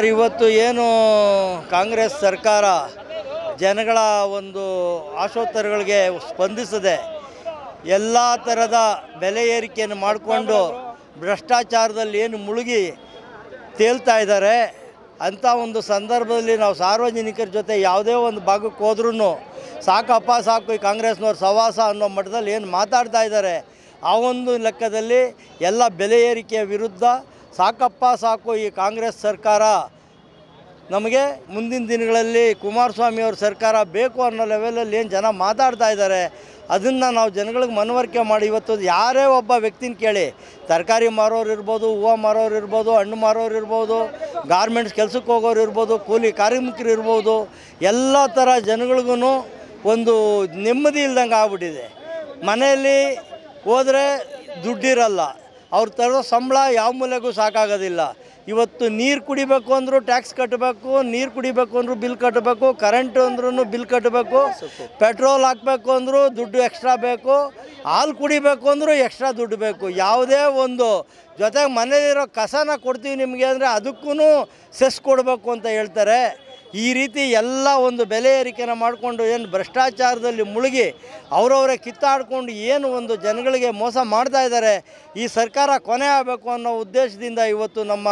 Sir, ಇವತ್ತು ಏನು ಕಾಂಗ್ರೆಸ್ ಸರ್ಕಾರ ಜನಗಳ ಒಂದು ಆಶೋತ್ತರಗಳಿಗೆ ಸ್ಪಂದಿಸದೆ ಎಲ್ಲ ಥರದ ಬೆಲೆ ಏರಿಕೆಯನ್ನು ಮಾಡಿಕೊಂಡು ಭ್ರಷ್ಟಾಚಾರದಲ್ಲಿ ಏನು ಮುಳುಗಿ ತೇಲ್ತಾ ಇದ್ದಾರೆ ಅಂಥ ಒಂದು ಸಂದರ್ಭದಲ್ಲಿ ನಾವು ಸಾರ್ವಜನಿಕರ ಜೊತೆ ಯಾವುದೇ ಒಂದು ಭಾಗಕ್ಕೆ ಹೋದ್ರೂ ಸಾಕಪ್ಪ ಸಾಕು ಈ ಕಾಂಗ್ರೆಸ್ನವ್ರ ಸವಾಸ ಅನ್ನೋ ಮಟ್ಟದಲ್ಲಿ ಏನು ಮಾತಾಡ್ತಾ ಇದ್ದಾರೆ, ಆ ಒಂದು ಲೆಕ್ಕದಲ್ಲಿ ಎಲ್ಲ ಬೆಲೆ ಏರಿಕೆಯ ವಿರುದ್ಧ ಸಾಕಪ್ಪ ಸಾಕು ಈ ಕಾಂಗ್ರೆಸ್ ಸರ್ಕಾರ ನಮಗೆ ಮುಂದಿನ ದಿನಗಳಲ್ಲಿ ಕುಮಾರಸ್ವಾಮಿ ಅವ್ರ ಸರ್ಕಾರ ಬೇಕು ಅನ್ನೋ ಲೆವೆಲಲ್ಲಿ ಏನು ಜನ ಮಾತಾಡ್ತಾ ಇದ್ದಾರೆ, ಅದನ್ನು ನಾವು ಜನಗಳಿಗೆ ಮನವರಿಕೆ ಮಾಡಿ ಇವತ್ತು ಯಾರೇ ಒಬ್ಬ ವ್ಯಕ್ತಿನ ಕೇಳಿ, ತರಕಾರಿ ಮಾರೋರು ಇರ್ಬೋದು, ಹೂವು ಮಾರೋರು ಇರ್ಬೋದು, ಹಣ್ಣು ಮಾರೋರು ಇರ್ಬೋದು, ಗಾರ್ಮೆಂಟ್ಸ್ ಕೆಲಸಕ್ಕೆ ಹೋಗೋರು ಇರ್ಬೋದು, ಕೂಲಿ ಕಾರ್ಮಿಕರು ಇರ್ಬೋದು, ಎಲ್ಲ ಥರ ಜನಗಳಿಗೂ ಒಂದು ನೆಮ್ಮದಿ ಇಲ್ದಂಗೆ ಆಗ್ಬಿಟ್ಟಿದೆ. ಮನೆಯಲ್ಲಿ ಹೋದರೆ ದುಡ್ಡಿರಲ್ಲ, ಅವ್ರು ತರೋ ಸಂಬಳ ಯಾವ ಮೂಲೆಗೂ ಸಾಕಾಗೋದಿಲ್ಲ. ಇವತ್ತು ನೀರು ಕುಡಿಬೇಕು ಅಂದರೂ ಟ್ಯಾಕ್ಸ್ ಕಟ್ಟಬೇಕು, ನೀರು ಕುಡಿಬೇಕು ಅಂದರೂ ಬಿಲ್ ಕಟ್ಟಬೇಕು, ಕರೆಂಟು ಅಂದ್ರೂ ಬಿಲ್ ಕಟ್ಟಬೇಕು, ಪೆಟ್ರೋಲ್ ಹಾಕಬೇಕು ಅಂದರೂ ದುಡ್ಡು ಎಕ್ಸ್ಟ್ರಾ ಬೇಕು, ಹಾಲು ಕುಡಿಬೇಕು ಅಂದರೂ ಎಕ್ಸ್ಟ್ರಾ ದುಡ್ಡು ಬೇಕು. ಯಾವುದೇ ಒಂದು ಜೊತೆಗೆ ಮನೆಯಲ್ಲಿರೋ ಕಸನ ಕೊಡ್ತೀವಿ ನಿಮಗೆ ಅಂದರೆ ಅದಕ್ಕೂ ಸೆಸ್ ಕೊಡಬೇಕು ಅಂತ ಹೇಳ್ತಾರೆ. ಈ ರೀತಿ ಎಲ್ಲ ಒಂದು ಬೆಲೆ ಏರಿಕೆನ ಮಾಡಿಕೊಂಡು ಏನು ಭ್ರಷ್ಟಾಚಾರದಲ್ಲಿ ಮುಳುಗಿ ಅವರವರೇ ಕಿತ್ತಾಡ್ಕೊಂಡು ಏನು ಒಂದು ಜನಗಳಿಗೆ ಮೋಸ ಮಾಡ್ತಾ ಇದ್ದಾರೆ, ಈ ಸರ್ಕಾರ ಕೊನೆ ಆಗಬೇಕು ಅನ್ನೋ ಉದ್ದೇಶದಿಂದ ಇವತ್ತು ನಮ್ಮ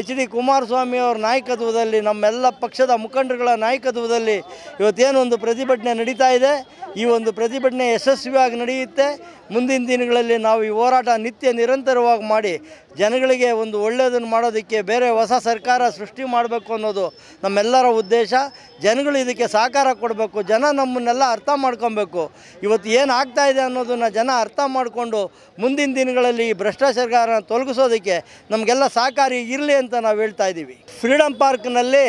HD ಕುಮಾರಸ್ವಾಮಿ ಅವರ ನಾಯಕತ್ವದಲ್ಲಿ, ನಮ್ಮೆಲ್ಲ ಪಕ್ಷದ ಮುಖಂಡರುಗಳ ನಾಯಕತ್ವದಲ್ಲಿ ಇವತ್ತೇನೊಂದು ಪ್ರತಿಭಟನೆ ನಡೀತಾ ಇದೆ. ಈ ಒಂದು ಪ್ರತಿಭಟನೆ ಯಶಸ್ವಿಯಾಗಿ ನಡೆಯುತ್ತೆ. ಮುಂದಿನ ದಿನಗಳಲ್ಲಿ ನಾವು ಈ ಹೋರಾಟ ನಿತ್ಯ ನಿರಂತರವಾಗಿ ಮಾಡಿ ಜನಗಳಿಗೆ ಒಂದು ಒಳ್ಳೆಯದನ್ನು ಮಾಡೋದಕ್ಕೆ ಬೇರೆ ಹೊಸ ಸರ್ಕಾರ ಸೃಷ್ಟಿ ಮಾಡಬೇಕು ಅನ್ನೋದು ನಮ್ಮೆಲ್ಲರ ಉದ್ದೇಶ. ಜನಗಳು ಇದಕ್ಕೆ ಸಹಕಾರ ಕೊಡಬೇಕು, ಜನ ನಮ್ಮನ್ನೆಲ್ಲ ಅರ್ಥ ಮಾಡ್ಕೊಬೇಕು. ಇವತ್ತು ಏನು ಆಗ್ತಾಯಿದೆ ಅನ್ನೋದನ್ನು ಜನ ಅರ್ಥ ಮಾಡಿಕೊಂಡು ಮುಂದಿನ ದಿನಗಳಲ್ಲಿ ಈ ಭ್ರಷ್ಟಾಚಾರನ ತೊಲಗಿಸೋದಕ್ಕೆ ನಮಗೆಲ್ಲ ಸಹಕಾರಿ ಇರಲಿ ಅಂತ ನಾವು ಹೇಳ್ತಾ ಇದ್ದೀವಿ. ಫ್ರೀಡಮ್ ಪಾರ್ಕ್ನಲ್ಲಿ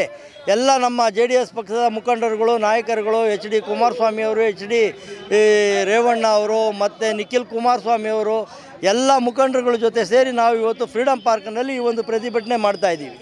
ಎಲ್ಲ ನಮ್ಮ JDS ಪಕ್ಷದ ಮುಖಂಡರುಗಳು, ನಾಯಕರುಗಳು, HD ಕುಮಾರಸ್ವಾಮಿ ಅವರು, HD ರೇವಣ್ಣ ಅವರು ಮತ್ತು ನಿಖಿಲ್ ಕುಮಾರಸ್ವಾಮಿ ಅವರು ಎಲ್ಲ ಮುಖಂಡರುಗಳ ಜೊತೆ ಸೇರಿ ನಾವು ಇವತ್ತು ಫ್ರೀಡಮ್ ಪಾರ್ಕ್ನಲ್ಲಿ ಈ ಒಂದು ಪ್ರತಿಭಟನೆ ಮಾಡ್ತಾಯಿದ್ದೀವಿ.